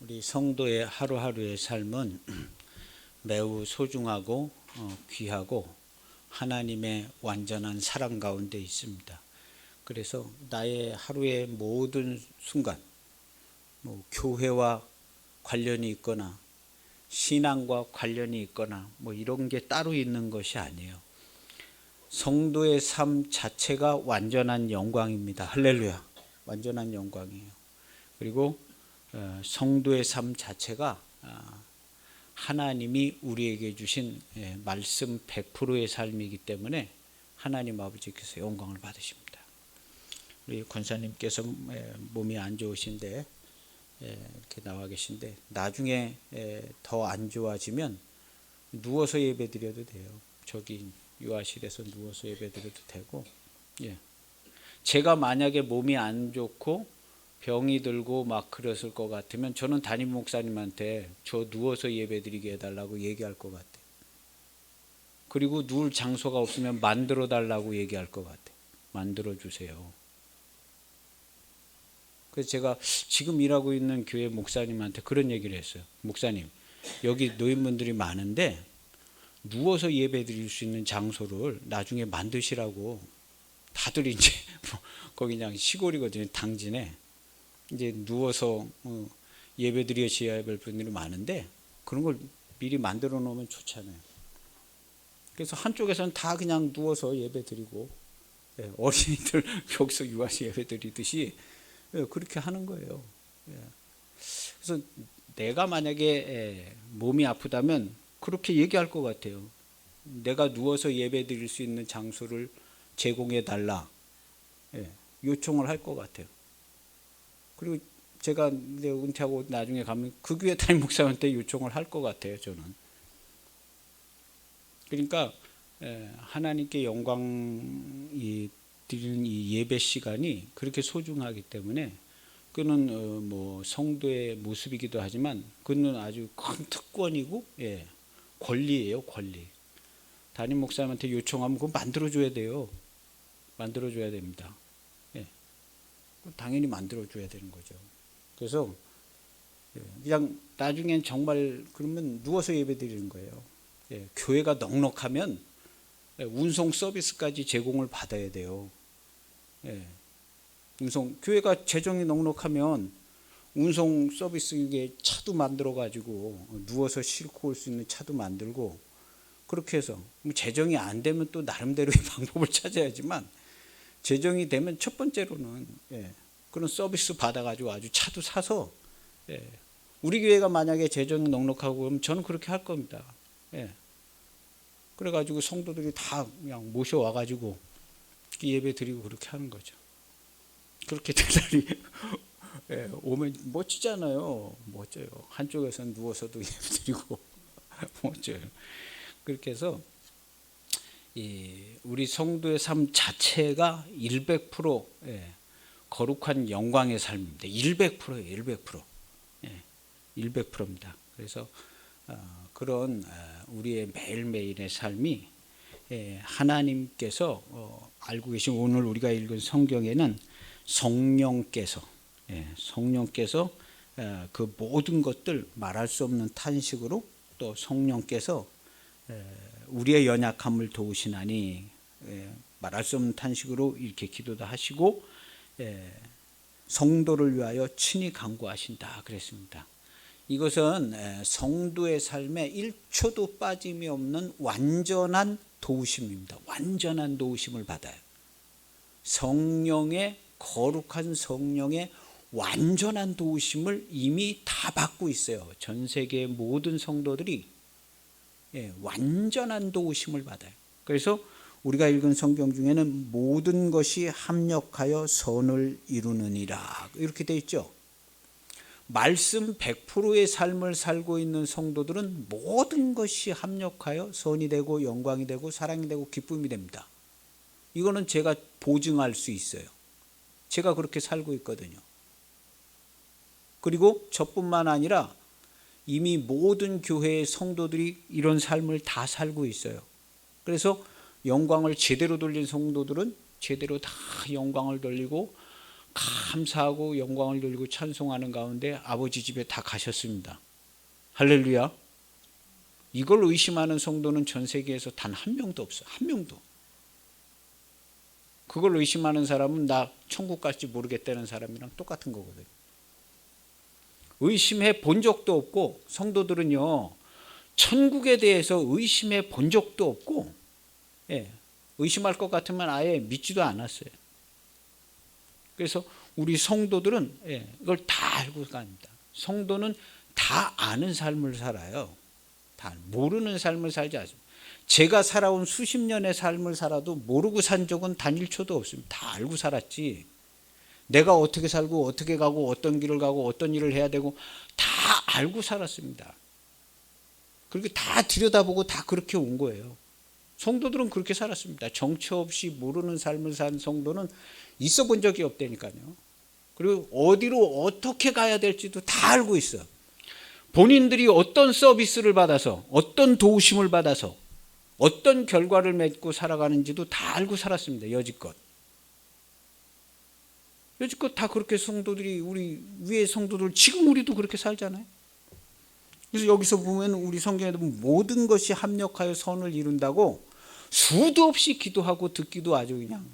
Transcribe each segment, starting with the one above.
우리 성도의 하루하루의 삶은 매우 소중하고 귀하고 하나님의 완전한 사랑 가운데 있습니다. 그래서 나의 하루의 모든 순간, 교회와 관련이 있거나 신앙과 관련이 있거나 이런 게 따로 있는 것이 아니에요. 성도의 삶 자체가 완전한 영광입니다. 할렐루야. 완전한 영광이에요. 그리고 성도의 삶 자체가 하나님이 우리에게 주신 말씀 100%의 삶이기 때문에 하나님 아버지께서 영광을 받으십니다. 우리 권사님께서 몸이 안 좋으신데 이렇게 나와 계신데 나중에 더 안 좋아지면 누워서 예배 드려도 돼요. 저기 유아실에서 누워서 예배 드려도 되고, 제가 만약에 몸이 안 좋고 병이 들고 막 그랬을 것 같으면 저는 담임 목사님한테 저 누워서 예배 드리게 해달라고 얘기할 것 같아요. 그리고 누울 장소가 없으면 만들어 달라고 얘기할 것 같아요. 만들어 주세요. 그래서 제가 지금 일하고 있는 교회 목사님한테 그런 얘기를 했어요. 목사님, 여기 노인분들이 많은데 누워서 예배 드릴 수 있는 장소를 나중에 만드시라고. 다들 이제 거기 그냥 시골이거든요. 당진에. 이제 누워서 예배 드려야 할 분들이 많은데 그런 걸 미리 만들어 놓으면 좋잖아요. 그래서 한쪽에서는 다 그냥 누워서 예배 드리고 어린이들 여기서 유아시 예배 드리듯이 그렇게 하는 거예요. 그래서 내가 만약에 몸이 아프다면 그렇게 얘기할 것 같아요. 내가 누워서 예배 드릴 수 있는 장소를 제공해 달라. 요청을 할 것 같아요. 그리고 제가 은퇴하고 나중에 가면 그 교회 담임 목사한테 요청을 할 것 같아요. 저는. 그러니까 하나님께 영광이 드리는 이 예배 시간이 그렇게 소중하기 때문에 그는 성도의 모습이기도 하지만 그는 아주 큰 특권이고 권리예요. 권리. 담임 목사님한테 요청하면 그거 만들어줘야 돼요. 만들어줘야 됩니다. 당연히 만들어줘야 되는 거죠. 그래서 그냥 나중엔 정말 그러면 누워서 예배 드리는 거예요. 교회가 넉넉하면 운송 서비스까지 제공을 받아야 돼요. 교회가 재정이 넉넉하면 운송 서비스 이게 차도 만들어 가지고 누워서 싣고 올 수 있는 차도 만들고 그렇게 해서 재정이 안 되면 또 나름대로의 방법을 찾아야지만 재정이 되면 첫 번째로는 그런 서비스 받아가지고 아주 차도 사서 우리 교회가 만약에 재정이 넉넉하고 그러면 저는 그렇게 할 겁니다. 그래가지고 성도들이 다 그냥 모셔와가지고 예배 드리고 그렇게 하는 거죠. 그렇게 된 날이 오면 멋지잖아요. 멋져요. 한쪽에서는 누워서도 예배 드리고 멋져요. 그렇게 해서 우리 성도의 삶 자체가 100% 거룩한 영광의 삶입니다. 100%예요. 100%. 100%입니다. 그래서 그런 우리의 매일매일의 삶이 하나님께서 알고 계신 오늘 우리가 읽은 성경에는 성령께서 그 모든 것들 말할 수 없는 탄식으로 또 성령께서 우리의 연약함을 도우시나니 말할 수 없는 탄식으로 이렇게 기도도 하시고 성도를 위하여 친히 간구하신다 그랬습니다. 이것은 성도의 삶에 1초도 빠짐이 없는 완전한 도우심입니다. 완전한 도우심을 받아요. 성령의 거룩한 성령의 완전한 도우심을 이미 다 받고 있어요. 전 세계의 모든 성도들이 완전한 도우심을 받아요. 그래서 우리가 읽은 성경 중에는 모든 것이 합력하여 선을 이루느니라 이렇게 되어 있죠. 말씀 100%의 삶을 살고 있는 성도들은 모든 것이 합력하여 선이 되고 영광이 되고 사랑이 되고 기쁨이 됩니다. 이거는 제가 보증할 수 있어요. 제가 그렇게 살고 있거든요. 그리고 저뿐만 아니라 이미 모든 교회의 성도들이 이런 삶을 다 살고 있어요. 그래서 영광을 제대로 돌린 성도들은 제대로 다 영광을 돌리고 감사하고 영광을 돌리고 찬송하는 가운데 아버지 집에 다 가셨습니다. 할렐루야. 이걸 의심하는 성도는 전 세계에서 단 한 명도 없어요. 한 명도. 그걸 의심하는 사람은 나 천국 갈지 모르겠다는 사람이랑 똑같은 거거든요. 의심해 본 적도 없고, 성도들은요 천국에 대해서 의심해 본 적도 없고, 의심할 것 같으면 아예 믿지도 않았어요. 그래서 우리 성도들은 이걸 다 알고 갑니다. 성도는 다 아는 삶을 살아요. 다 모르는 삶을 살지 않습니다. 제가 살아온 수십 년의 삶을 살아도 모르고 산 적은 단 1초도 없습니다. 다 알고 살았지. 내가 어떻게 살고 어떻게 가고 어떤 길을 가고 어떤 일을 해야 되고 다 알고 살았습니다. 그렇게 다 들여다보고 다 그렇게 온 거예요. 성도들은 그렇게 살았습니다. 정처 없이 모르는 삶을 산 성도는 있어 본 적이 없다니까요. 그리고 어디로 어떻게 가야 될지도 다 알고 있어. 본인들이 어떤 서비스를 받아서 어떤 도우심을 받아서 어떤 결과를 맺고 살아가는지도 다 알고 살았습니다. 여지껏 다 그렇게 성도들이, 우리 위의 성도들, 지금 우리도 그렇게 살잖아요. 그래서 여기서 보면 우리 성경에 보면 모든 것이 합력하여 선을 이룬다고 수도 없이 기도하고 듣기도 아주 그냥,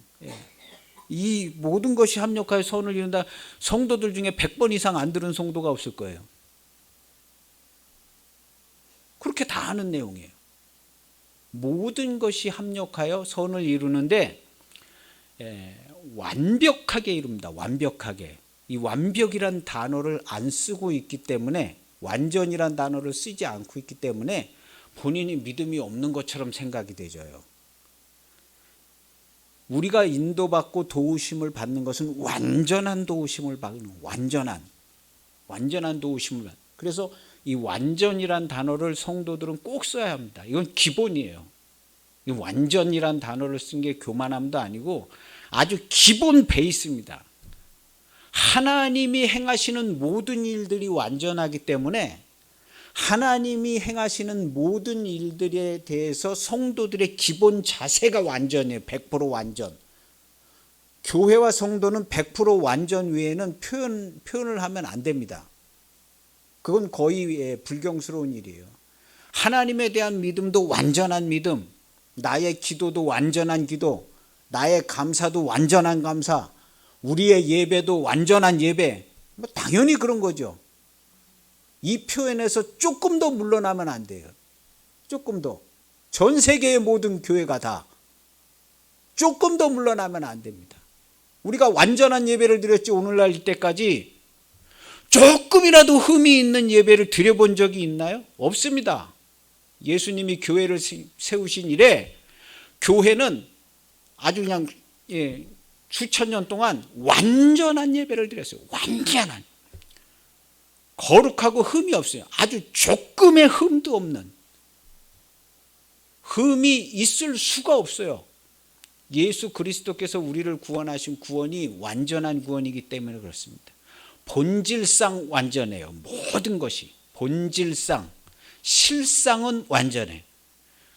이 모든 것이 합력하여 선을 이룬다. 성도들 중에 100번 이상 안 들은 성도가 없을 거예요. 그렇게 다 아는 내용이에요. 모든 것이 합력하여 선을 이루는데 완벽하게 이룹니다. 완벽하게. 이 완벽이란 단어를 안 쓰고 있기 때문에, 완전이란 단어를 쓰지 않고 있기 때문에 본인이 믿음이 없는 것처럼 생각이 되져요. 우리가 인도받고 도우심을 받는 것은 완전한 도우심을 받는, 완전한 도우심을 받는. 그래서 이 완전이란 단어를 성도들은 꼭 써야 합니다. 이건 기본이에요. 이 완전이란 단어를 쓴 게 교만함도 아니고 아주 기본 베이스입니다. 하나님이 행하시는 모든 일들이 완전하기 때문에 하나님이 행하시는 모든 일들에 대해서 성도들의 기본 자세가 완전해요. 100% 완전. 교회와 성도는 100% 완전 외에는 표현을 하면 안 됩니다. 그건 거의 불경스러운 일이에요. 하나님에 대한 믿음도 완전한 믿음, 나의 기도도 완전한 기도, 나의 감사도 완전한 감사, 우리의 예배도 완전한 예배, 당연히 그런 거죠. 이 표현에서 조금 더 물러나면 안 돼요. 조금 더. 전 세계의 모든 교회가 다 조금 더 물러나면 안 됩니다. 우리가 완전한 예배를 드렸지, 오늘날 이때까지 조금이라도 흠이 있는 예배를 드려본 적이 있나요? 없습니다. 예수님이 교회를 세우신 이래 교회는 아주 그냥 수천 년 동안 완전한 예배를 드렸어요. 완전한. 거룩하고 흠이 없어요. 아주 조금의 흠도 없는. 흠이 있을 수가 없어요. 예수 그리스도께서 우리를 구원하신 구원이 완전한 구원이기 때문에 그렇습니다. 본질상 완전해요. 모든 것이. 본질상. 실상은 완전해.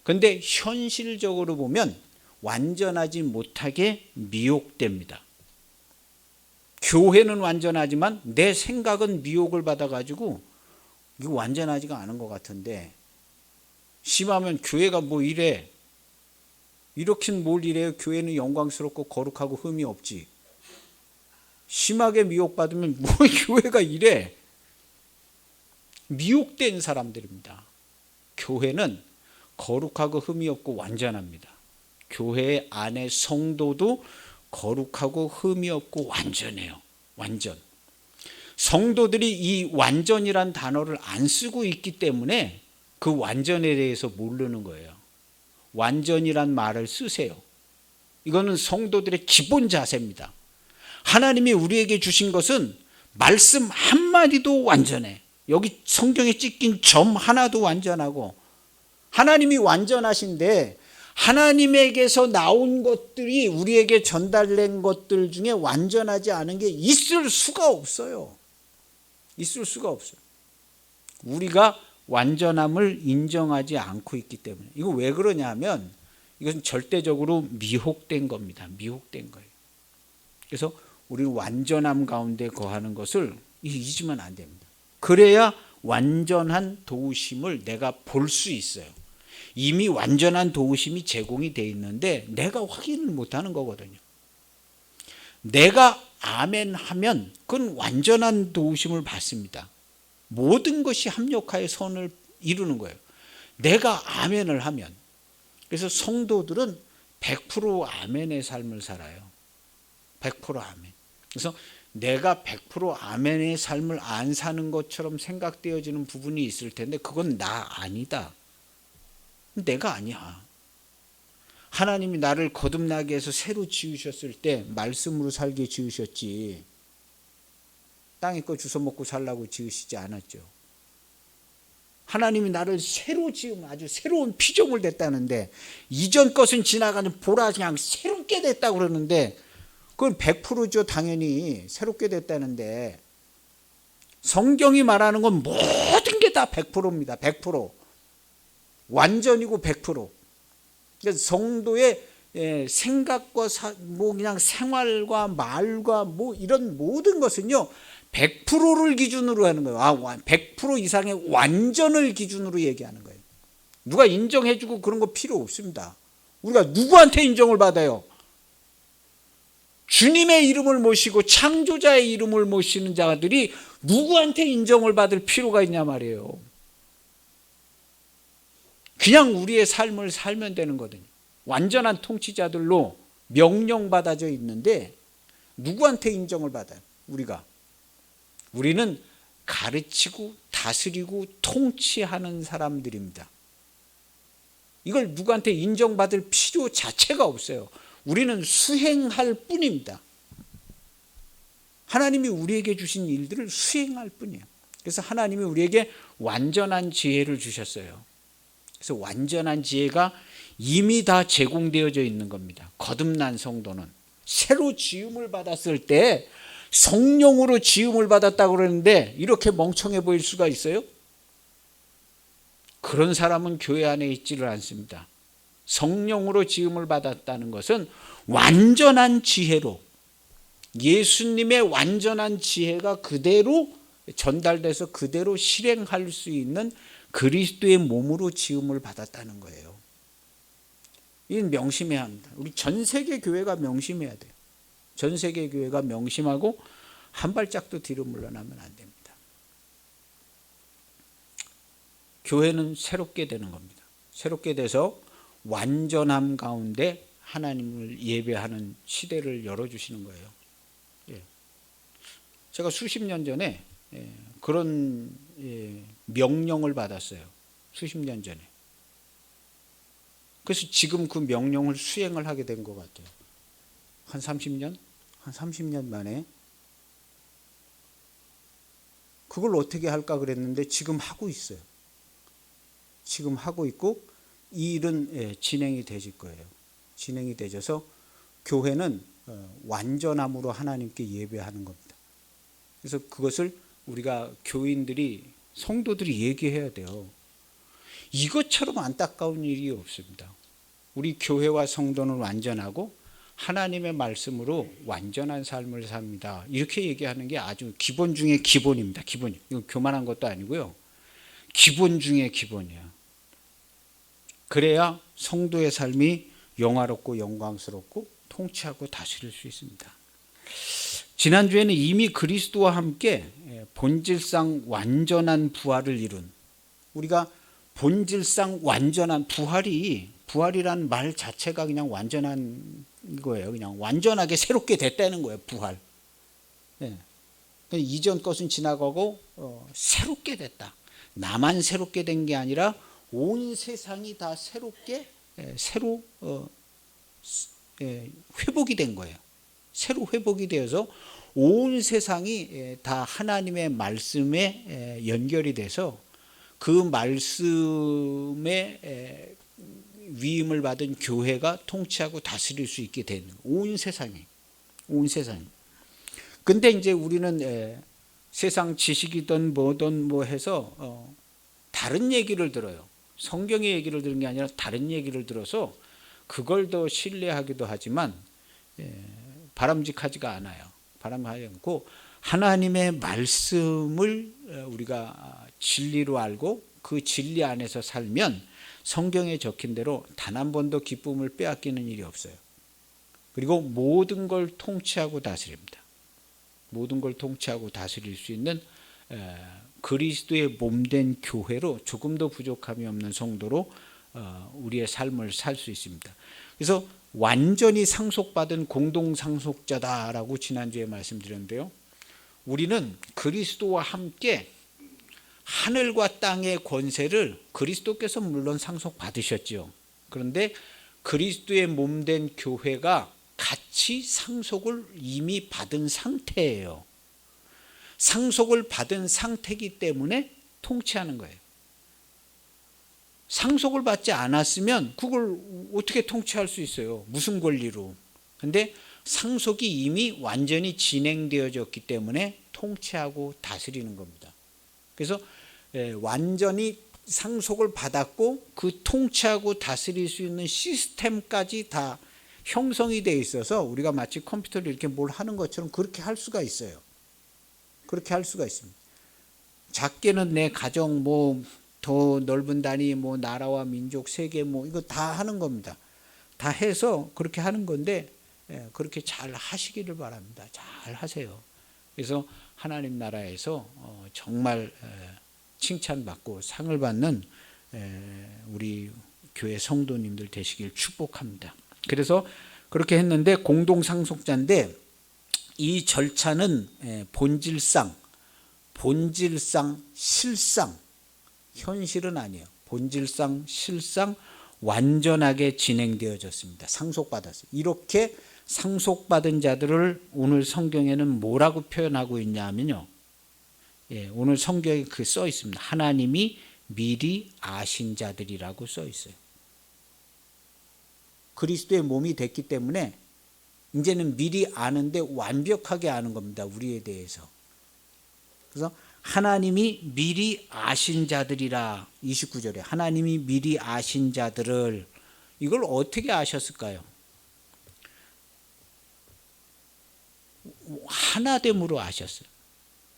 그런데 현실적으로 보면 완전하지 못하게 미혹됩니다. 교회는 완전하지만 내 생각은 미혹을 받아가지고 이거 완전하지가 않은 것 같은데, 심하면 교회가 뭐 이래, 이렇긴 뭘 이래요. 교회는 영광스럽고 거룩하고 흠이 없지. 심하게 미혹받으면 뭐 교회가 이래. 미혹된 사람들입니다. 교회는 거룩하고 흠이 없고 완전합니다. 교회 안에 성도도 거룩하고 흠이 없고 완전해요. 완전. 성도들이 이 완전이란 단어를 안 쓰고 있기 때문에 그 완전에 대해서 모르는 거예요. 완전이란 말을 쓰세요. 이거는 성도들의 기본 자세입니다. 하나님이 우리에게 주신 것은 말씀 한마디도 완전해. 여기 성경에 찍힌 점 하나도 완전하고, 하나님이 완전하신데 하나님에게서 나온 것들이 우리에게 전달된 것들 중에 완전하지 않은 게 있을 수가 없어요. 있을 수가 없어요. 우리가 완전함을 인정하지 않고 있기 때문에. 이거 왜 그러냐면 이것은 절대적으로 미혹된 겁니다. 미혹된 거예요. 그래서 우리는 완전함 가운데 거하는 것을 잊으면 안 됩니다. 그래야 완전한 도우심을 내가 볼 수 있어요. 이미 완전한 도우심이 제공이 되어 있는데 내가 확인을 못하는 거거든요. 내가 아멘 하면 그건 완전한 도우심을 받습니다. 모든 것이 합력하여 선을 이루는 거예요. 내가 아멘을 하면. 그래서 성도들은 100% 아멘의 삶을 살아요. 100% 아멘. 그래서 내가 100% 아멘의 삶을 안 사는 것처럼 생각되어지는 부분이 있을 텐데 그건 나 아니다. 내가 아니야. 하나님이 나를 거듭나게 해서 새로 지으셨을 때 말씀으로 살게 지으셨지, 땅에 거 주워 먹고 살라고 지으시지 않았죠. 하나님이 나를 새로 지으면 아주 새로운 피조물 됐다는데, 이전 것은 지나가는 보라 그냥 새롭게 됐다고 그러는데 그건 100%죠. 당연히 새롭게 됐다는데, 성경이 말하는 건 모든 게 다 100%입니다. 100%. 완전이고 100%. 그래서 성도의 생각과 그냥 생활과 말과 이런 모든 것은요 100%를 기준으로 하는 거예요. 100% 이상의 완전을 기준으로 얘기하는 거예요. 누가 인정해주고 그런 거 필요 없습니다. 우리가 누구한테 인정을 받아요? 주님의 이름을 모시고 창조자의 이름을 모시는 자들이 누구한테 인정을 받을 필요가 있냐 말이에요. 그냥 우리의 삶을 살면 되는 거거든요. 완전한 통치자들로 명령받아져 있는데 누구한테 인정을 받아요? 우리는 가르치고 다스리고 통치하는 사람들입니다. 이걸 누구한테 인정받을 필요 자체가 없어요. 우리는 수행할 뿐입니다. 하나님이 우리에게 주신 일들을 수행할 뿐이에요. 그래서 하나님이 우리에게 완전한 지혜를 주셨어요. 그래서 완전한 지혜가 이미 다 제공되어져 있는 겁니다. 거듭난 성도는 새로 지음을 받았을 때 성령으로 지음을 받았다고 그러는데 이렇게 멍청해 보일 수가 있어요? 그런 사람은 교회 안에 있지를 않습니다. 성령으로 지음을 받았다는 것은 완전한 지혜로, 예수님의 완전한 지혜가 그대로 전달돼서 그대로 실행할 수 있는 그리스도의 몸으로 지음을 받았다는 거예요. 이건 명심해야 합니다. 우리 전 세계 교회가 명심해야 돼요. 전 세계 교회가 명심하고 한 발짝도 뒤로 물러나면 안 됩니다. 교회는 새롭게 되는 겁니다. 새롭게 돼서 완전함 가운데 하나님을 예배하는 시대를 열어주시는 거예요. 제가 수십 년 전에 그런 명령을 받았어요. 수십 년 전에. 그래서 지금 그 명령을 수행을 하게 된 것 같아요. 한 30년 만에. 그걸 어떻게 할까 그랬는데 지금 하고 있어요. 지금 하고 있고 이 일은 진행이 되실 거예요. 진행이 되셔서 교회는 완전함으로 하나님께 예배하는 겁니다. 그래서 그것을 우리가 교인들이, 성도들이 얘기해야 돼요. 이것처럼 안타까운 일이 없습니다. 우리 교회와 성도는 완전하고 하나님의 말씀으로 완전한 삶을 삽니다. 이렇게 얘기하는 게 아주 기본 중에 기본입니다. 기본. 이거 교만한 것도 아니고요. 기본 중에 기본이에요. 그래야 성도의 삶이 영화롭고 영광스럽고 통치하고 다스릴 수 있습니다. 지난주에는 이미 그리스도와 함께 본질상 완전한 부활을 이룬, 우리가 본질상 완전한 부활이란 말 자체가 그냥 완전한 거예요. 그냥 완전하게 새롭게 됐다는 거예요. 부활. 이전 것은 지나가고 새롭게 됐다. 나만 새롭게 된 게 아니라 온 세상이 다 새롭게 새로 회복이 된 거예요. 새로 회복이 되어서 온 세상이 다 하나님의 말씀에 연결이 돼서 그 말씀에 위임을 받은 교회가 통치하고 다스릴 수 있게 되는, 온 세상이. 근데 이제 우리는 세상 지식이든 뭐든 해서 다른 얘기를 들어요. 성경의 얘기를 들은 게 아니라 다른 얘기를 들어서 그걸 더 신뢰하기도 하지만 바람직하지가 않아요. 바람하지 않고 하나님의 말씀을 우리가 진리로 알고 그 진리 안에서 살면 성경에 적힌 대로 단 한 번도 기쁨을 빼앗기는 일이 없어요. 그리고 모든 걸 통치하고 다스립니다. 모든 걸 통치하고 다스릴 수 있는 그리스도의 몸된 교회로 조금도 부족함이 없는 성도로 우리의 삶을 살 수 있습니다. 그래서 완전히 상속받은 공동상속자다라고 지난주에 말씀드렸는데요. 우리는 그리스도와 함께 하늘과 땅의 권세를 그리스도께서 물론 상속받으셨죠. 그런데 그리스도의 몸된 교회가 같이 상속을 이미 받은 상태예요. 상속을 받은 상태이기 때문에 통치하는 거예요. 상속을 받지 않았으면 그걸 어떻게 통치할 수 있어요? 무슨 권리로? 근데 상속이 이미 완전히 진행되어졌기 때문에 통치하고 다스리는 겁니다. 그래서 완전히 상속을 받았고 그 통치하고 다스릴 수 있는 시스템까지 다 형성이 되어 있어서 우리가 마치 컴퓨터를 이렇게 뭘 하는 것처럼 그렇게 할 수가 있어요. 그렇게 할 수가 있습니다. 작게는 내 가정, 더 넓은 단위, 나라와 민족, 세계, 이거 다 하는 겁니다. 다 해서 그렇게 하는 건데 그렇게 잘 하시기를 바랍니다. 잘 하세요. 그래서 하나님 나라에서 정말 칭찬받고 상을 받는 우리 교회 성도님들 되시길 축복합니다. 그래서 그렇게 했는데 공동상속자인데 이 절차는 본질상, 실상, 현실은 아니에요. 본질상, 실상 완전하게 진행되어졌습니다. 상속받았어요. 이렇게 상속받은 자들을 오늘 성경에는 뭐라고 표현하고 있냐면요. 오늘 성경에 써 있습니다. 하나님이 미리 아신 자들이라고 써 있어요. 그리스도의 몸이 됐기 때문에 이제는 미리 아는데 완벽하게 아는 겁니다. 우리에 대해서. 그래서 하나님이 미리 아신 자들이라 29절에 하나님이 미리 아신 자들을 이걸 어떻게 아셨을까요? 하나됨으로 아셨어요.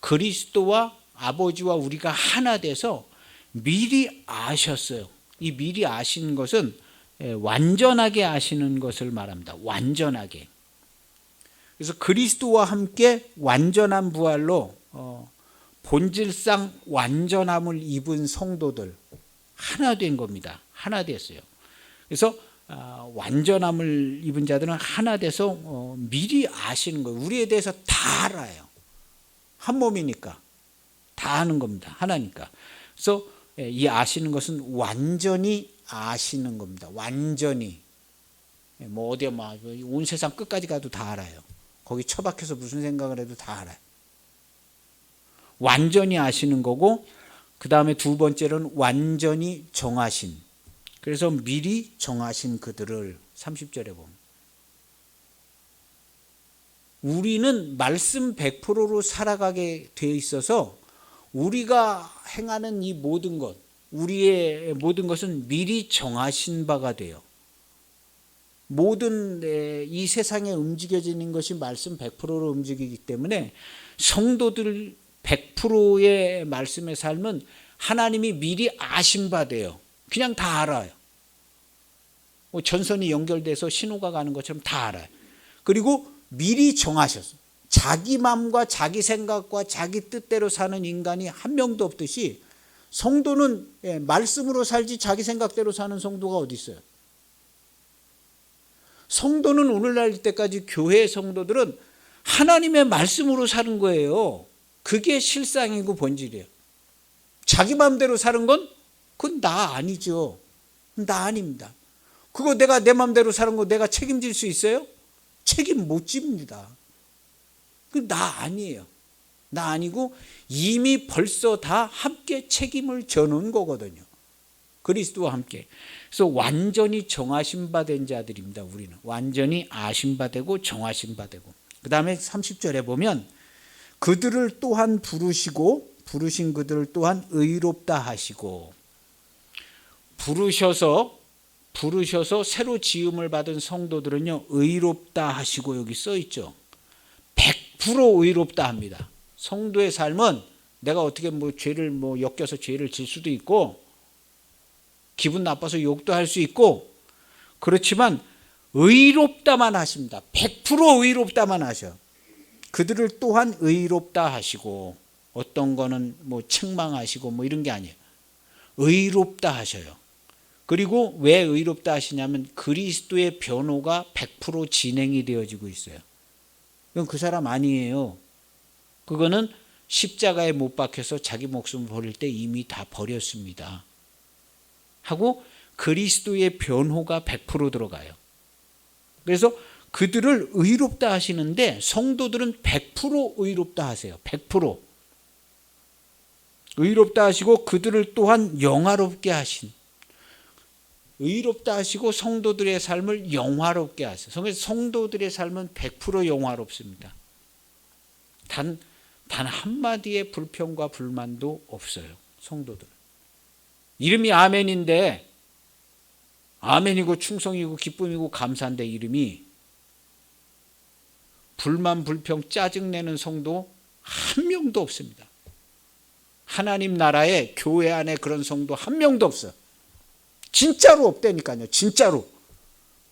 그리스도와 아버지와 우리가 하나 돼서 미리 아셨어요. 이 미리 아신 것은 완전하게 아시는 것을 말합니다. 완전하게. 그래서 그리스도와 함께 완전한 부활로 본질상 완전함을 입은 성도들 하나 된 겁니다. 하나 됐어요. 그래서 완전함을 입은 자들은 하나 돼서 미리 아시는 거예요. 우리에 대해서 다 알아요. 한 몸이니까 다 아는 겁니다. 하나니까. 그래서 이 아시는 것은 완전히 아시는 겁니다. 완전히. 어디에 온 세상 끝까지 가도 다 알아요. 거기 처박혀서 무슨 생각을 해도 다 알아요. 완전히 아시는 거고 그 다음에 두 번째로는 완전히 정하신. 그래서 미리 정하신 그들을 30절에 보면 우리는 말씀 100%로 살아가게 되어 있어서 우리가 행하는 이 모든 것, 우리의 모든 것은 미리 정하신 바가 돼요. 모든 이 세상에 움직여지는 것이 말씀 100%로 움직이기 때문에 성도들 100%의 말씀의 삶은 하나님이 미리 아신 바 돼요. 그냥 다 알아요. 전선이 연결돼서 신호가 가는 것처럼 다 알아요. 그리고 미리 정하셨어요. 자기 마음과 자기 생각과 자기 뜻대로 사는 인간이 한 명도 없듯이 성도는 말씀으로 살지 자기 생각대로 사는 성도가 어디 있어요? 성도는 오늘날 때까지 교회의 성도들은 하나님의 말씀으로 사는 거예요. 그게 실상이고 본질이에요. 자기 마음대로 사는 건 그건 나 아니죠. 나 아닙니다. 그거 내가 내 마음대로 사는 거 내가 책임질 수 있어요? 책임 못 집니다. 그 나 아니에요. 나 아니고 이미 벌써 다 함께 책임을 져놓은 거거든요. 그리스도와 함께. 그래서 완전히 정하신 바 된 자들입니다. 우리는 완전히 아신 바 되고 정하신 바 되고. 그 다음에 30절에 보면 그들을 또한 부르시고 부르신 그들을 또한 의롭다 하시고 부르셔서 새로 지음을 받은 성도들은요 의롭다 하시고 여기 써 있죠. 100% 의롭다 합니다. 성도의 삶은 내가 어떻게 죄를 엮여서 죄를 질 수도 있고 기분 나빠서 욕도 할 수 있고 그렇지만 의롭다만 하십니다. 100% 의롭다만 하셔. 그들을 또한 의롭다 하시고 어떤 거는 책망하시고 이런 게 아니에요. 의롭다 하셔요. 그리고 왜 의롭다 하시냐면 그리스도의 변호가 100% 진행이 되어지고 있어요. 그건 그 사람 아니에요. 그거는 십자가에 못 박혀서 자기 목숨을 버릴 때 이미 다 버렸습니다. 하고 그리스도의 변호가 100% 들어가요. 그래서 그들을 의롭다 하시는데 성도들은 100% 의롭다 하세요. 100% 의롭다 하시고 그들을 또한 영화롭게 하신, 의롭다 하시고 성도들의 삶을 영화롭게 하세요. 그래서 성도들의 삶은 100% 영화롭습니다. 단 한마디의 불평과 불만도 없어요. 성도들. 이름이 아멘인데, 아멘이고 충성이고 기쁨이고 감사인데 이름이 불만 불평 짜증내는 성도 한 명도 없습니다. 하나님 나라에 교회 안에 그런 성도 한 명도 없어요. 진짜로 없다니까요. 진짜로.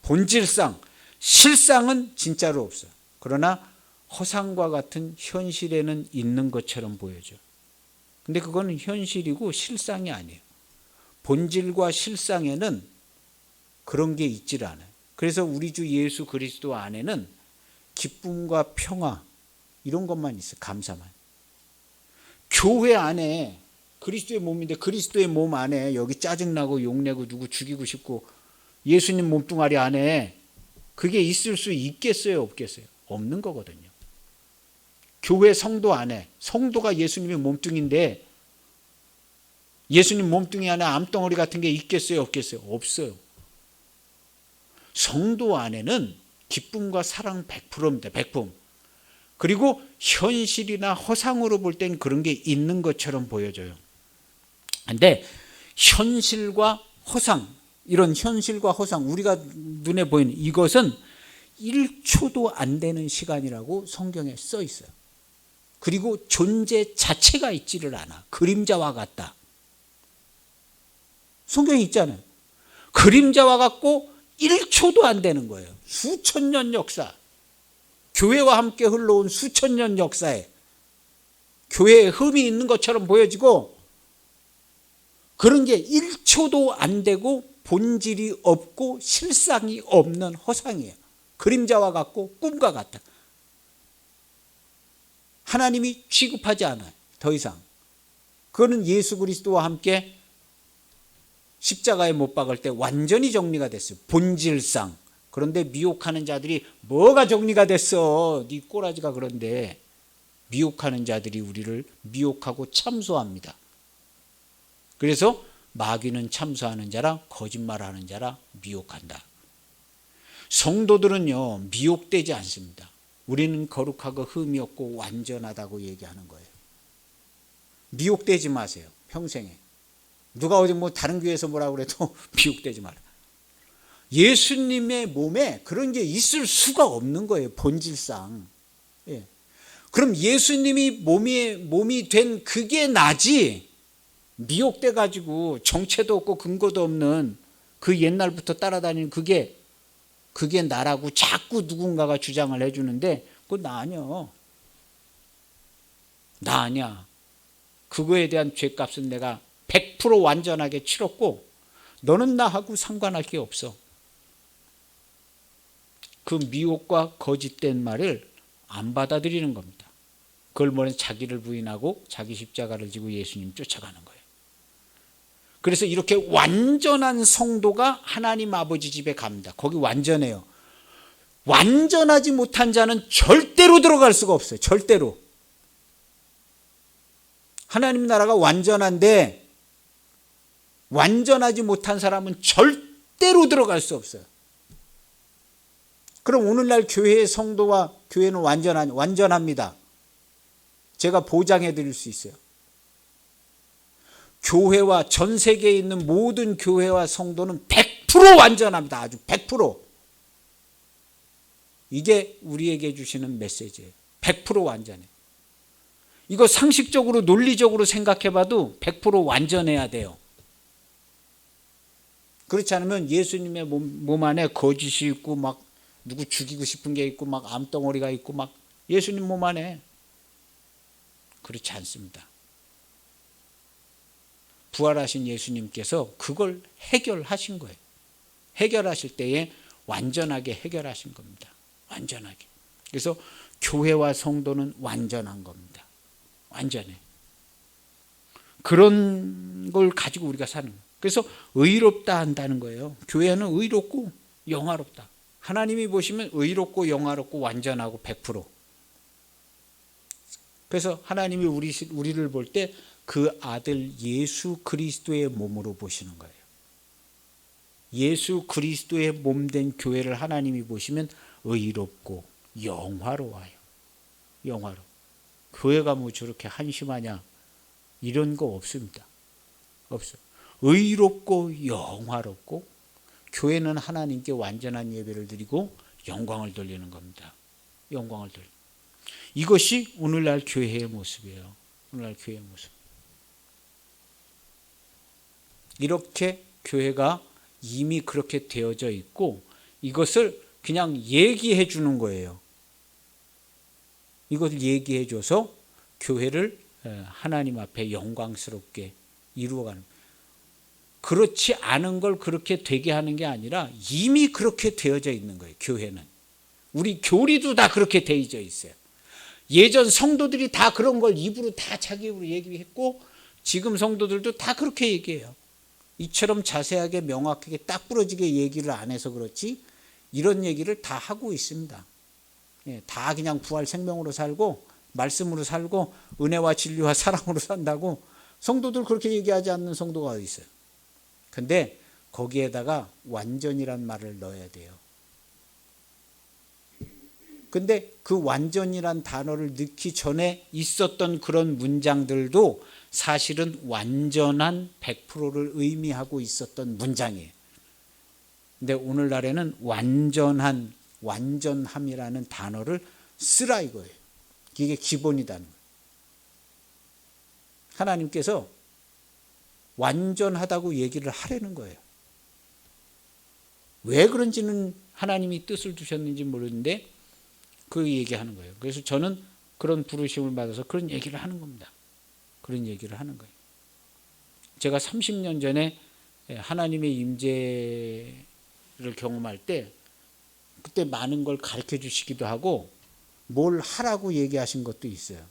본질상 실상은 진짜로 없어요. 그러나 허상과 같은 현실에는 있는 것처럼 보여져. 근데 그거는 현실이고 실상이 아니에요. 본질과 실상에는 그런 게 있질 않아요. 그래서 우리 주 예수 그리스도 안에는 기쁨과 평화 이런 것만 있어요. 감사만. 교회 안에 그리스도의 몸인데 그리스도의 몸 안에 여기 짜증나고 욕내고 누구 죽이고 싶고 예수님 몸뚱아리 안에 그게 있을 수 있겠어요? 없겠어요? 없는 거거든요. 교회 성도 안에 성도가 예수님의 몸뚱인데 예수님 몸뚱이 안에 암덩어리 같은 게 있겠어요? 없겠어요? 없어요. 성도 안에는 기쁨과 사랑 100%입니다. 100%. 그리고 현실이나 허상으로 볼 땐 그런 게 있는 것처럼 보여져요. 근데 현실과 허상, 이런 현실과 허상, 우리가 눈에 보이는 이것은 1초도 안 되는 시간이라고 성경에 써 있어요. 그리고 존재 자체가 있지를 않아. 그림자와 같다. 성경에 있잖아요. 그림자와 같고 1초도 안 되는 거예요. 수천 년 역사. 교회와 함께 흘러온 수천 년 역사에 교회에 흠이 있는 것처럼 보여지고 그런 게 1초도 안 되고 본질이 없고 실상이 없는 허상이에요. 그림자와 같고 꿈과 같다. 하나님이 취급하지 않아요. 더 이상. 그거는 예수 그리스도와 함께 십자가에 못 박을 때 완전히 정리가 됐어요. 본질상. 그런데 미혹하는 자들이 뭐가 정리가 됐어? 네 꼬라지가 그런데 미혹하는 자들이 우리를 미혹하고 참소합니다. 그래서 마귀는 참소하는 자라 거짓말하는 자라 미혹한다. 성도들은요 미혹되지 않습니다. 우리는 거룩하고 흠이 없고 완전하다고 얘기하는 거예요. 미혹되지 마세요. 평생에. 누가 어디 다른 교회에서 뭐라고 그래도 미혹되지 마라. 예수님의 몸에 그런 게 있을 수가 없는 거예요. 본질상. 예. 그럼 예수님이 몸이 된 그게 나지 미혹돼 가지고 정체도 없고 근거도 없는 그 옛날부터 따라다니는 그게 나라고 자꾸 누군가가 주장을 해주는데 그거 나 아니야. 나 아니야. 그거에 대한 죄값은 내가 100% 완전하게 치렀고 너는 나하고 상관할 게 없어. 그 미혹과 거짓된 말을 안 받아들이는 겁니다. 그걸 뭐냐면 자기를 부인하고 자기 십자가를 지고 예수님 쫓아가는 거예요. 그래서 이렇게 완전한 성도가 하나님 아버지 집에 갑니다. 거기 완전해요. 완전하지 못한 자는 절대로 들어갈 수가 없어요. 절대로. 하나님 나라가 완전한데 완전하지 못한 사람은 절대로 들어갈 수 없어요. 그럼 오늘날 교회의 성도와 교회는 완전합니다. 제가 보장해 드릴 수 있어요. 교회와 전 세계에 있는 모든 교회와 성도는 100% 완전합니다. 아주 100%. 이게 우리에게 주시는 메시지예요. 100% 완전해. 이거 상식적으로 논리적으로 생각해봐도 100% 완전해야 돼요. 그렇지 않으면 예수님의 몸 안에 거짓이 있고 막 누구 죽이고 싶은 게 있고 막 암덩어리가 있고 막 예수님 몸 안에 그렇지 않습니다. 부활하신 예수님께서 그걸 해결하신 거예요. 해결하실 때에 완전하게 해결하신 겁니다. 완전하게. 그래서 교회와 성도는 완전한 겁니다. 완전해. 그런 걸 가지고 우리가 사는 거예요. 그래서 의롭다 한다는 거예요. 교회는 의롭고 영화롭다. 하나님이 보시면 의롭고 영화롭고 완전하고 100%. 그래서 하나님이 우리를 볼 때 그 아들 예수 그리스도의 몸으로 보시는 거예요. 예수 그리스도의 몸된 교회를 하나님이 보시면 의롭고 영화로워요. 영화로. 교회가 뭐 저렇게 한심하냐 이런 거 없습니다. 없어요. 의롭고 영화롭고 교회는 하나님께 완전한 예배를 드리고 영광을 돌리는 겁니다. 영광을 돌리는. 이것이 오늘날 교회의 모습이에요. 오늘날 교회의 모습. 이렇게 교회가 이미 그렇게 되어져 있고 이것을 그냥 얘기해 주는 거예요. 이것을 얘기해 줘서 교회를 하나님 앞에 영광스럽게 이루어가는 거예요. 그렇지 않은 걸 그렇게 되게 하는 게 아니라 이미 그렇게 되어져 있는 거예요. 교회는. 우리 교리도 다 그렇게 되어져 있어요. 예전 성도들이 다 그런 걸 입으로 다 자기 입으로 얘기했고 지금 성도들도 다 그렇게 얘기해요. 이처럼 자세하게 명확하게 딱 부러지게 얘기를 안 해서 그렇지 이런 얘기를 다 하고 있습니다. 다 그냥 부활 생명으로 살고 말씀으로 살고 은혜와 진리와 사랑으로 산다고 성도들 그렇게 얘기하지 않는 성도가 어디 있어요. 근데 거기에다가 완전이란 말을 넣어야 돼요. 근데 그 완전이란 단어를 넣기 전에 있었던 그런 문장들도 사실은 완전한 100%를 의미하고 있었던 문장이에요. 근데 오늘날에는 완전함이라는 단어를 쓰라 이거예요. 이게 기본이다는 거예요. 하나님께서 완전하다고 얘기를 하려는 거예요. 왜 그런지는 하나님이 뜻을 두셨는지 모르는데 그 얘기하는 거예요. 그래서 저는 그런 부르심을 받아서 그런 얘기를 하는 겁니다. 그런 얘기를 하는 거예요. 제가 30년 전에 하나님의 임재를 경험할 때 그때 많은 걸 가르쳐 주시기도 하고 뭘 하라고 얘기하신 것도 있어요.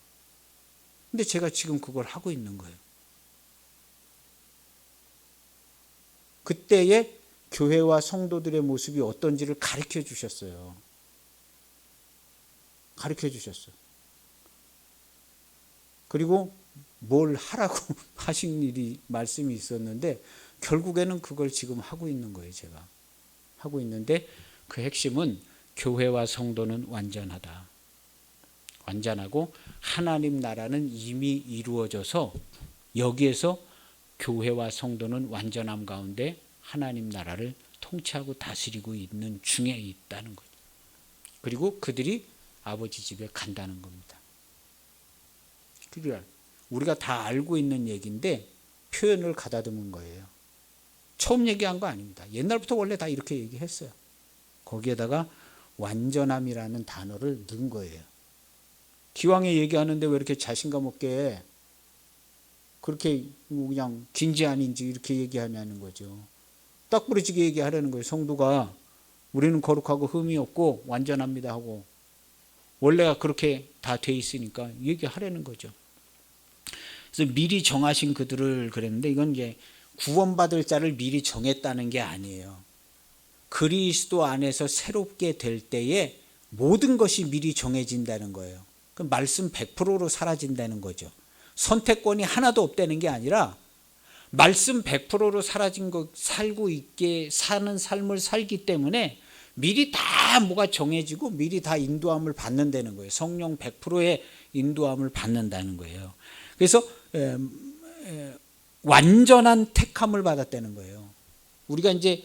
근데 제가 지금 그걸 하고 있는 거예요. 그때의 교회와 성도들의 모습이 어떤지를 가르쳐 주셨어요. 가르쳐 주셨어요. 그리고 뭘 하라고 하신 일이 말씀이 있었는데 결국에는 그걸 지금 하고 있는 거예요. 제가 하고 있는데 그 핵심은 교회와 성도는 완전하다. 완전하고 하나님 나라는 이미 이루어져서 여기에서 교회와 성도는 완전함 가운데 하나님 나라를 통치하고 다스리고 있는 중에 있다는 거죠. 그리고 그들이 아버지 집에 간다는 겁니다. 그러니까 우리가 다 알고 있는 얘기인데 표현을 가다듬은 거예요. 처음 얘기한 거 아닙니다. 옛날부터 원래 다 이렇게 얘기했어요. 거기에다가 완전함이라는 단어를 넣은 거예요. 기왕에 얘기하는데 왜 이렇게 자신감 없게 그렇게 그냥 긴지 아닌지 이렇게 얘기하냐는 거죠. 딱 부러지게 얘기하려는 거예요. 성도가 우리는 거룩하고 흠이 없고 완전합니다 하고 원래가 그렇게 다 돼 있으니까 얘기하려는 거죠. 그래서 미리 정하신 그들을 그랬는데 이건 이제 구원받을 자를 미리 정했다는 게 아니에요. 그리스도 안에서 새롭게 될 때에 모든 것이 미리 정해진다는 거예요. 그 말씀 100%로 사라진다는 거죠. 선택권이 하나도 없다는 게 아니라 말씀 100%로 사라진 것 살고 있게 사는 삶을 살기 때문에 미리 다 뭐가 정해지고 미리 다 인도함을 받는다는 거예요. 성령 100%의 인도함을 받는다는 거예요. 그래서 완전한 택함을 받았다는 거예요. 우리가 이제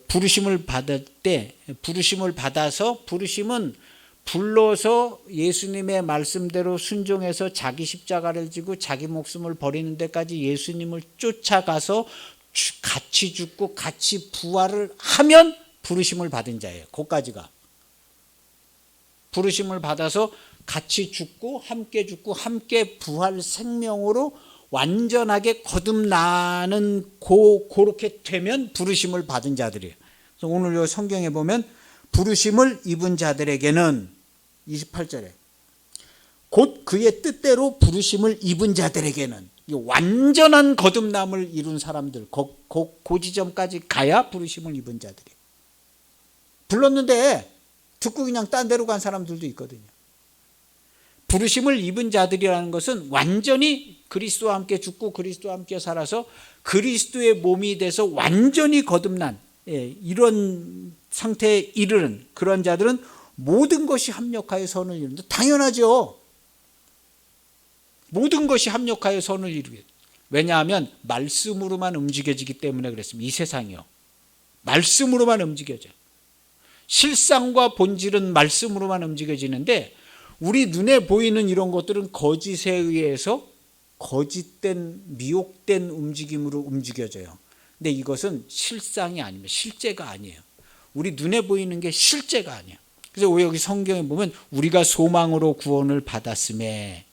부르심을 받을 때 부르심을 받아서 부르심은 불러서 예수님의 말씀대로 순종해서 자기 십자가를 지고 자기 목숨을 버리는 데까지 예수님을 쫓아가서 같이 죽고 같이 부활을 하면 부르심을 받은 자예요. 거기까지가. 부르심을 받아서 같이 죽고 함께 부활 생명으로 완전하게 거듭나는 그렇게 되면 부르심을 받은 자들이에요. 그래서 오늘 요 성경에 보면 부르심을 입은 자들에게는 28절에 곧 그의 뜻대로 부르심을 입은 자들에게는 완전한 거듭남을 이룬 사람들, 그 지점까지 가야 부르심을 입은 자들이에요. 불렀는데 듣고 그냥 딴 데로 간 사람들도 있거든요. 부르심을 입은 자들이라는 것은 완전히 그리스도와 함께 죽고 그리스도와 함께 살아서 그리스도의 몸이 돼서 완전히 거듭난 이런 상태에 이르는 그런 자들은 모든 것이 합력하여 선을 이룬다. 당연하죠. 모든 것이 합력하여 선을 이루게. 왜냐하면 말씀으로만 움직여지기 때문에 그랬습니다. 이 세상이요. 말씀으로만 움직여져요. 실상과 본질은 말씀으로만 움직여지는데 우리 눈에 보이는 이런 것들은 거짓에 의해서 거짓된 미혹된 움직임으로 움직여져요. 근데 이것은 실상이 아닙니다. 실제가 아니에요. 우리 눈에 보이는 게 실제가 아니에요. 그래서 여기 성경에 보면 우리가 소망으로 구원을 받았음에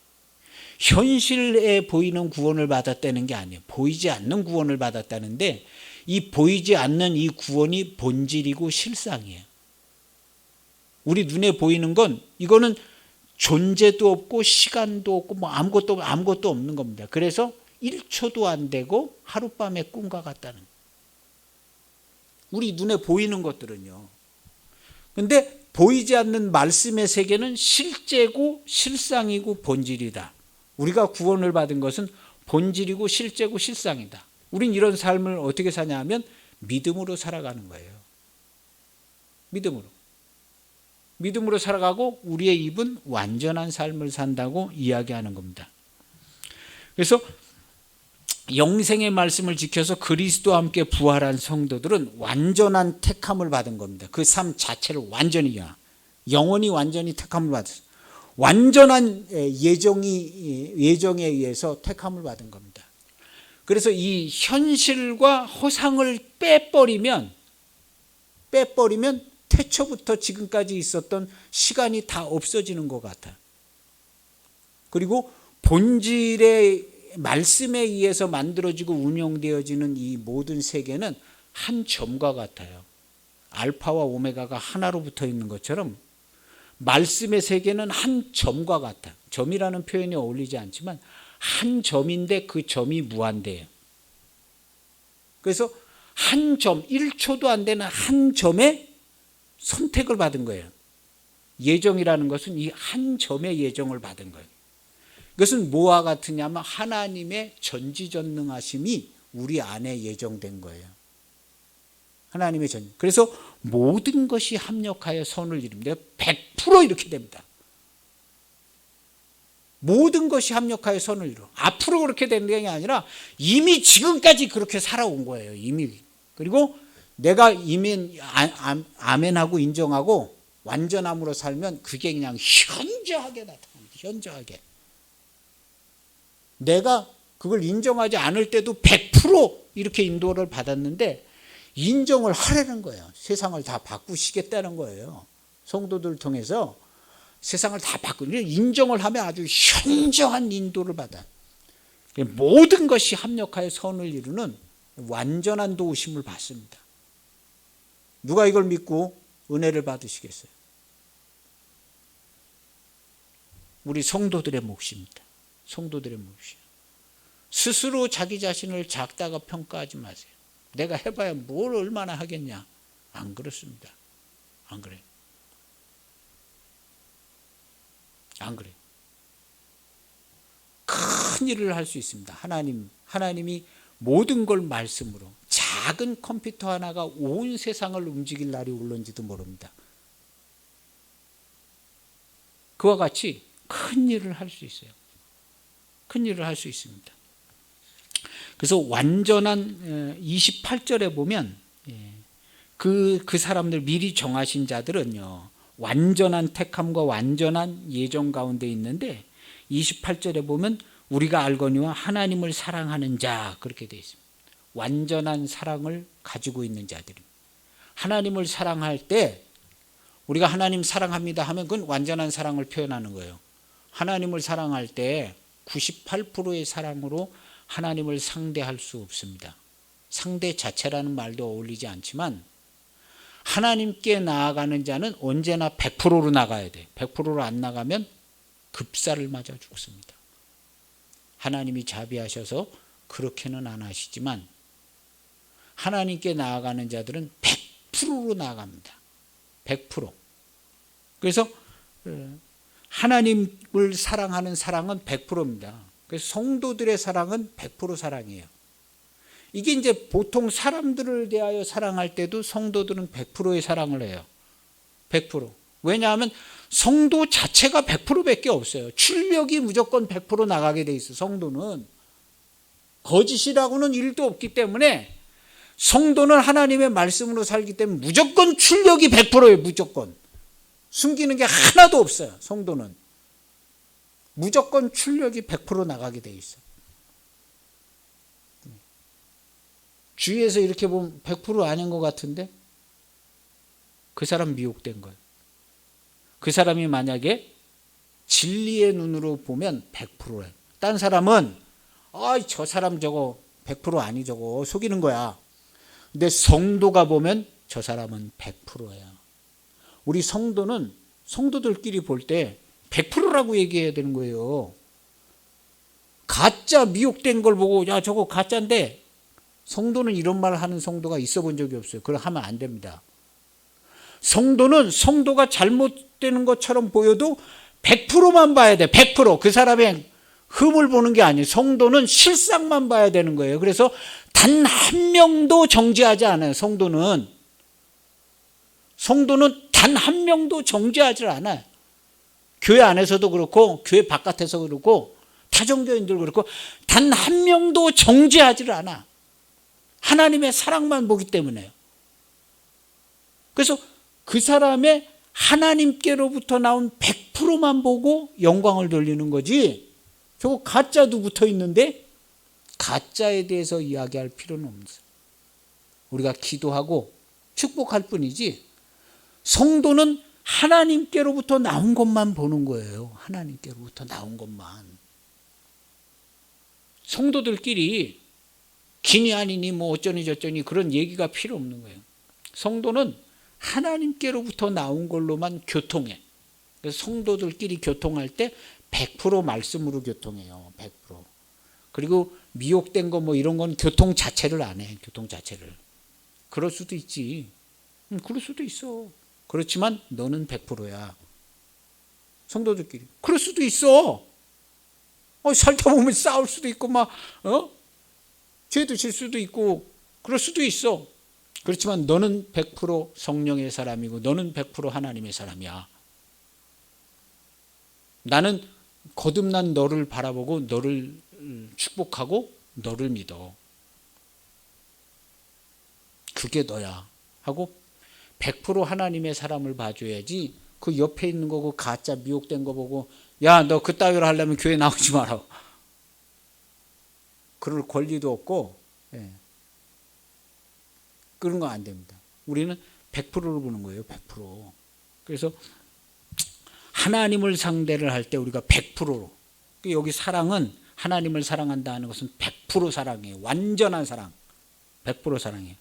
현실에 보이는 구원을 받았다는 게 아니에요. 보이지 않는 구원을 받았다는데 이 보이지 않는 이 구원이 본질이고 실상이에요. 우리 눈에 보이는 건 이거는 존재도 없고 시간도 없고 뭐 아무것도 없는 겁니다. 그래서 1초도 안 되고 하룻밤의 꿈과 같다는 거예요. 우리 눈에 보이는 것들은요. 근데 보이지 않는 말씀의 세계는 실제고 실상이고 본질이다. 우리가 구원을 받은 것은 본질이고 실제고 실상이다. 우린 이런 삶을 어떻게 사냐 하면 믿음으로 살아가는 거예요. 믿음으로 살아가고 우리의 입은 완전한 삶을 산다고 이야기하는 겁니다. 그래서 영생의 말씀을 지켜서 그리스도와 함께 부활한 성도들은 완전한 택함을 받은 겁니다. 그 삶 자체를 완전히 영원히 완전히 택함을 받았어요. 완전한 예정에 의해서 택함을 받은 겁니다. 그래서 이 현실과 허상을 빼버리면 태초부터 지금까지 있었던 시간이 다 없어지는 것 같아요. 그리고 본질의 말씀에 의해서 만들어지고 운영되어지는 이 모든 세계는 한 점과 같아요. 알파와 오메가가 하나로 붙어 있는 것처럼 말씀의 세계는 한 점과 같아요. 점이라는 표현이 어울리지 않지만 한 점인데 그 점이 무한대예요. 그래서 한 점, 1초도 안 되는 한 점에 선택을 받은 거예요. 예정이라는 것은 이 한 점의 예정을 받은 거예요. 이것은 뭐와 같으냐면 하나님의 전지전능하심이 우리 안에 예정된 거예요. 하나님의 전. 그래서 모든 것이 합력하여 선을 이룹니다. 100% 이렇게 됩니다. 모든 것이 합력하여 선을 이루어. 앞으로 그렇게 되는 게 아니라 이미 지금까지 그렇게 살아온 거예요. 이미. 그리고 내가 이미 아멘하고 인정하고 완전함으로 살면 그게 그냥 현저하게 나타납니다. 현저하게. 내가 그걸 인정하지 않을 때도 100% 이렇게 인도를 받았는데 인정을 하라는 거예요. 세상을 다 바꾸시겠다는 거예요. 성도들 통해서 세상을 다 바꾸는 인정을 하면 아주 현저한 인도를 받아. 모든 것이 합력하여 선을 이루는 완전한 도우심을 받습니다. 누가 이걸 믿고 은혜를 받으시겠어요? 우리 성도들의 몫입니다. 성도들의 몫이에요. 스스로 자기 자신을 작다가 평가하지 마세요. 내가 해봐야 뭘 얼마나 하겠냐. 안 그렇습니다. 안 그래요. 안 그래요. 큰 일을 할 수 있습니다. 하나님이 모든 걸 말씀으로 작은 컴퓨터 하나가 온 세상을 움직일 날이 올런지도 모릅니다. 그와 같이 큰 일을 할 수 있어요. 큰 일을 할 수 있습니다. 그래서 완전한 28절에 보면 그 사람들 미리 정하신 자들은요 완전한 택함과 완전한 예정 가운데 있는데 28절에 보면 우리가 알거니와 하나님을 사랑하는 자 그렇게 되어 있습니다. 완전한 사랑을 가지고 있는 자들입니다. 하나님을 사랑할 때 우리가 하나님 사랑합니다 하면 그건 완전한 사랑을 표현하는 거예요. 하나님을 사랑할 때 98%의 사랑으로 하나님을 상대할 수 없습니다. 상대 자체라는 말도 어울리지 않지만 하나님께 나아가는 자는 언제나 100%로 나가야 돼. 100%로 안 나가면 급사를 맞아 죽습니다. 하나님이 자비하셔서 그렇게는 안 하시지만 하나님께 나아가는 자들은 100%로 나아갑니다. 100%. 그래서 하나님을 사랑하는 사랑은 100%입니다. 그래서 성도들의 사랑은 100% 사랑이에요. 이게 이제 보통 사람들을 대하여 사랑할 때도 성도들은 100%의 사랑을 해요. 100%. 왜냐하면 성도 자체가 100%밖에 없어요. 출력이 무조건 100% 나가게 돼 있어요. 성도는. 거짓이라고는 일도 없기 때문에 성도는 하나님의 말씀으로 살기 때문에 무조건 출력이 100%예요. 무조건. 숨기는 게 하나도 없어요. 성도는. 무조건 출력이 100% 나가게 돼 있어요. 주위에서 이렇게 보면 100% 아닌 것 같은데 그 사람 미혹된 거예요. 그 사람이 만약에 진리의 눈으로 보면 100%예요. 딴 사람은 저 사람 저거 100% 아니 저거 속이는 거야. 근데 성도가 보면 저 사람은 100%예요. 우리 성도는 성도들끼리 볼 때 100%라고 얘기해야 되는 거예요. 가짜 미혹된 걸 보고 야 저거 가짜인데 성도는 이런 말 하는 성도가 있어 본 적이 없어요. 그걸 하면 안 됩니다. 성도는 성도가 잘못되는 것처럼 보여도 100%만 봐야 돼. 100%. 그 사람의 흠을 보는 게 아니에요. 성도는 실상만 봐야 되는 거예요. 그래서 단 한 명도 정죄하지 않아요. 성도는 단 한 명도 정죄하지 않아요. 교회 안에서도 그렇고 교회 바깥에서 그렇고 타종교인들 그렇고 단 한 명도 정죄하지 않아. 하나님의 사랑만 보기 때문에요. 그래서 그 사람의 하나님께로부터 나온 100%만 보고 영광을 돌리는 거지. 저거 가짜도 붙어 있는데 가짜에 대해서 이야기할 필요는 없어요. 우리가 기도하고 축복할 뿐이지 성도는 하나님께로부터 나온 것만 보는 거예요. 하나님께로부터 나온 것만. 성도들끼리 기니 아니니 뭐 어쩌니 저쩌니 그런 얘기가 필요 없는 거예요. 성도는 하나님께로부터 나온 걸로만 교통해. 그래서 성도들끼리 교통할 때 100% 말씀으로 교통해요. 100%. 그리고 미혹된 거 뭐 이런 건 교통 자체를 안 해. 교통 자체를. 그럴 수도 있지. 그럴 수도 있어. 그렇지만 너는 100%야. 성도들끼리. 그럴 수도 있어. 살다 보면 싸울 수도 있고 죄도 질 수도 있고 그럴 수도 있어. 그렇지만 너는 100% 성령의 사람이고 너는 100% 하나님의 사람이야. 나는 거듭난 너를 바라보고 너를 축복하고 너를 믿어. 그게 너야 하고 100% 하나님의 사람을 봐줘야지. 그 옆에 있는 거고 가짜 미혹된 거 보고 야 너 그따위로 하려면 교회 나오지 마라. 그럴 권리도 없고 그런 거 안 됩니다. 우리는 100%를 보는 거예요. 100%. 그래서 하나님을 상대를 할 때 우리가 100%로 여기 사랑은 하나님을 사랑한다 하는 것은 100% 사랑이에요. 완전한 사랑. 100% 사랑이에요.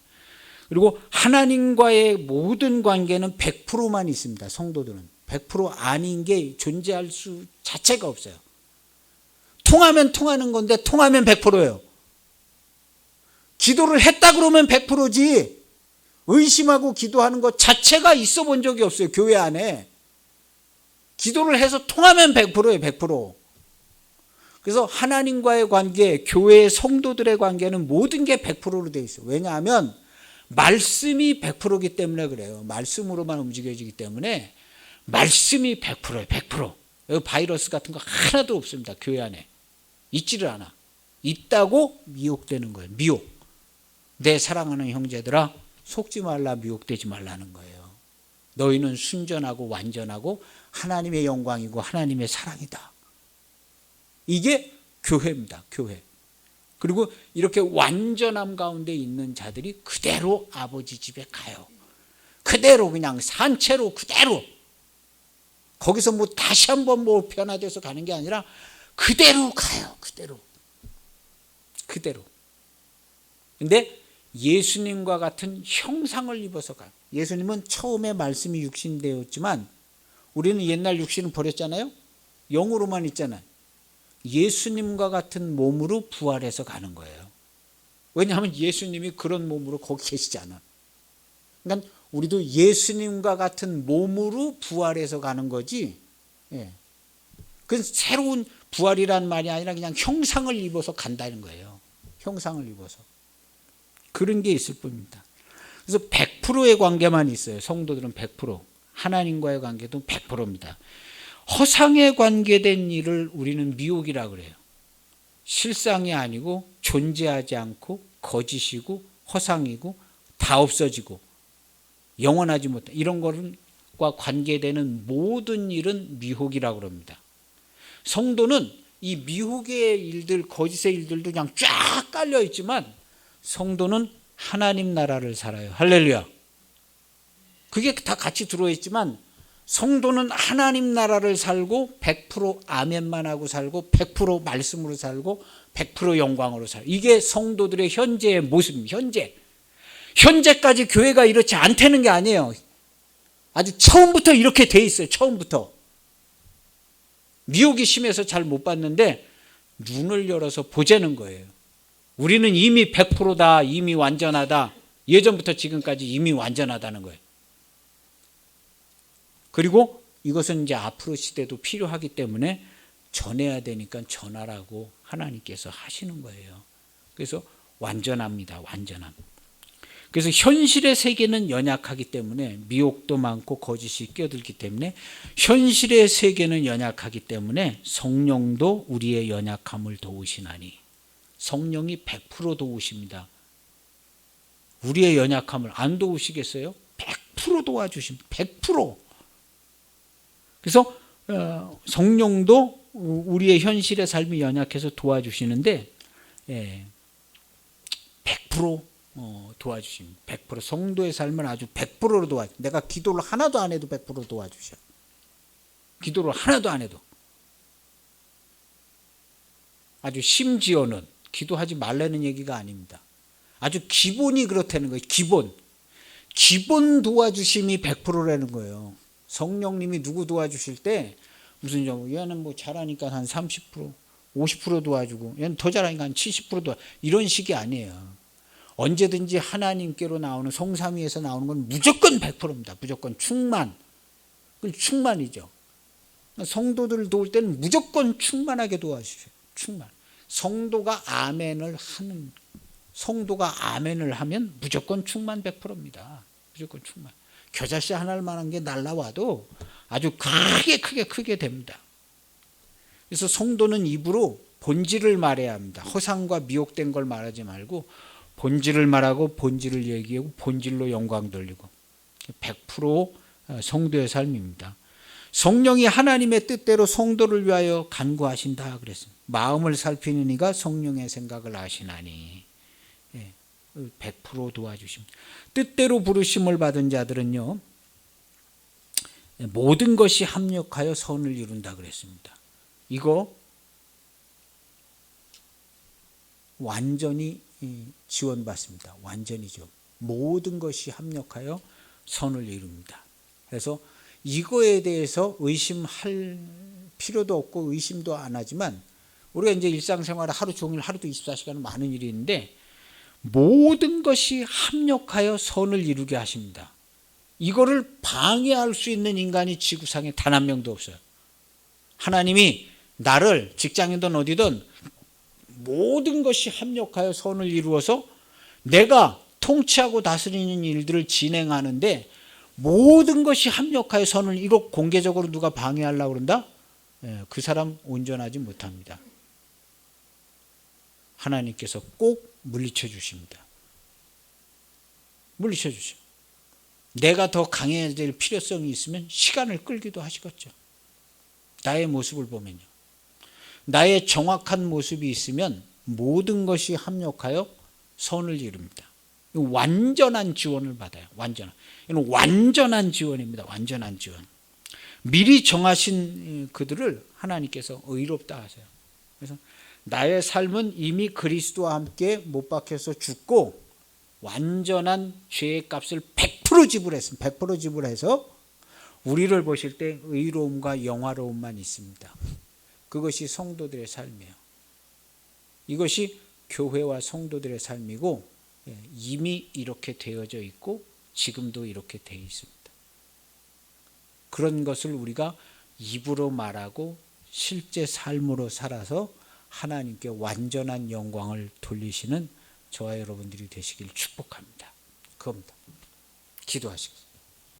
그리고 하나님과의 모든 관계는 100%만 있습니다. 성도들은 100% 아닌 게 존재할 수 자체가 없어요. 통하면 통하는 건데 통하면 100%예요. 기도를 했다 그러면 100%지 의심하고 기도하는 것 자체가 있어 본 적이 없어요. 교회 안에. 기도를 해서 통하면 100%예요. 100%. 그래서 하나님과의 관계, 교회의 성도들의 관계는 모든 게 100%로 되어 있어요. 왜냐하면 말씀이 100%이기 때문에 그래요. 말씀으로만 움직여지기 때문에 말씀이 100%예요. 100%. 여기 바이러스 같은 거 하나도 없습니다. 교회 안에. 있지를 않아. 있다고 미혹되는 거예요. 미혹. 내 사랑하는 형제들아 속지 말라 미혹되지 말라는 거예요. 너희는 순전하고 완전하고 하나님의 영광이고 하나님의 사랑이다. 이게 교회입니다. 교회. 그리고 이렇게 완전함 가운데 있는 자들이 그대로 아버지 집에 가요. 그대로 그냥 산채로 그대로. 거기서 뭐 다시 한번 뭐 변화돼서 가는 게 아니라 그대로 가요. 그대로. 그대로. 근데 예수님과 같은 형상을 입어서 가요. 예수님은 처음에 말씀이 육신되었지만 우리는 옛날 육신을 버렸잖아요. 영으로만 있잖아요. 예수님과 같은 몸으로 부활해서 가는 거예요. 왜냐하면 예수님이 그런 몸으로 거기 계시지 않아. 그러니까 우리도 예수님과 같은 몸으로 부활해서 가는 거지. 예. 그건 새로운 부활이란 말이 아니라 그냥 형상을 입어서 간다는 거예요. 형상을 입어서. 그런 게 있을 뿐입니다. 그래서 100%의 관계만 있어요. 성도들은 100%. 하나님과의 관계도 100%입니다. 허상에 관계된 일을 우리는 미혹이라고 그래요. 실상이 아니고 존재하지 않고 거짓이고 허상이고 다 없어지고 영원하지 못한 이런 것과 관계되는 모든 일은 미혹이라고 합니다. 성도는 이 미혹의 일들, 거짓의 일들도 그냥 쫙 깔려 있지만 성도는 하나님 나라를 살아요. 할렐루야. 그게 다 같이 들어있지만 성도는 하나님 나라를 살고 100% 아멘만 하고 살고 100% 말씀으로 살고 100% 영광으로 살고 이게 성도들의 현재의 모습입니다. 현재까지 교회가 이렇지 않다는 게 아니에요. 아주 처음부터 이렇게 돼 있어요. 처음부터. 미혹이 심해서 잘 못 봤는데 눈을 열어서 보자는 거예요. 우리는 이미 100%다. 이미 완전하다. 예전부터 지금까지 이미 완전하다는 거예요. 그리고 이것은 이제 앞으로 시대도 필요하기 때문에 전해야 되니까 전하라고 하나님께서 하시는 거예요. 그래서 완전합니다. 완전함. 그래서 현실의 세계는 연약하기 때문에 미혹도 많고 거짓이 끼어들기 때문에 현실의 세계는 연약하기 때문에 성령도 우리의 연약함을 도우시나니 성령이 100% 도우십니다. 우리의 연약함을 안 도우시겠어요? 100% 도와주십니다. 100%. 그래서 성령도 우리의 현실의 삶이 연약해서 도와주시는데 100% 도와주십니다. 100% 성도의 삶을 아주 100%로 도와주십니다. 내가 기도를 하나도 안 해도 100% 도와주셔요. 기도를 하나도 안 해도. 아주 심지어는 기도하지 말라는 얘기가 아닙니다. 아주 기본이 그렇다는 거예요. 기본 도와주심이 100%라는 거예요. 성령님이 누구 도와주실 때 무슨 얘는 뭐 잘하니까 한 30%, 50% 도와주고 얘는 더 잘하니까 한 70% 도와 이런 식이 아니에요. 언제든지 하나님께로 나오는 성삼위에서 나오는 건 무조건 100%입니다. 무조건 충만. 그건 충만이죠. 성도들 도울 때는 무조건 충만하게 도와주세요. 충만. 성도가 아멘을 하면 무조건 충만 100%입니다. 무조건 충만. 겨자씨 하나만한 게 날라와도 아주 크게 됩니다. 그래서 성도는 입으로 본질을 말해야 합니다. 허상과 미혹된 걸 말하지 말고 본질을 말하고 본질을 얘기하고 본질로 영광 돌리고 100% 성도의 삶입니다. 성령이 하나님의 뜻대로 성도를 위하여 간구하신다 그랬습니다. 마음을 살피는 이가 성령의 생각을 아시나니 100% 도와주십니다. 뜻대로 부르심을 받은 자들은요 모든 것이 합력하여 선을 이룬다 그랬습니다. 이거 완전히 지원받습니다. 완전히죠. 모든 것이 합력하여 선을 이룹니다. 그래서 이거에 대해서 의심할 필요도 없고 의심도 안 하지만 우리가 이제 일상생활에 하루 종일 하루도 24시간 많은 일이 있는데 모든 것이 합력하여 선을 이루게 하십니다. 이거를 방해할 수 있는 인간이 지구상에 단 한 명도 없어요. 하나님이 나를 직장이든 어디든 모든 것이 합력하여 선을 이루어서 내가 통치하고 다스리는 일들을 진행하는데 모든 것이 합력하여 선을 이루고 공개적으로 누가 방해하려고 그런다? 그 사람 온전하지 못합니다. 하나님께서 꼭 물리쳐 주십니다. 물리쳐 주십니다. 내가 더 강해질 필요성이 있으면 시간을 끌기도 하시겠죠. 나의 모습을 보면요. 나의 정확한 모습이 있으면 모든 것이 합력하여 선을 이룹니다. 완전한 지원을 받아요. 이건 완전한 지원입니다. 완전한 지원. 미리 정하신 그들을 하나님께서 의롭다 하세요. 그래서 나의 삶은 이미 그리스도와 함께 못 박혀서 죽고 완전한 죄의 값을 100% 지불했습니다. 100% 지불해서 우리를 보실 때 의로움과 영화로움만 있습니다. 그것이 성도들의 삶이에요. 이것이 교회와 성도들의 삶이고 이미 이렇게 되어져 있고 지금도 이렇게 되어 있습니다. 그런 것을 우리가 입으로 말하고 실제 삶으로 살아서 하나님께 완전한 영광을 돌리시는 저와 여러분들이 되시길 축복합니다. 그겁니다. 기도하시겠습니다.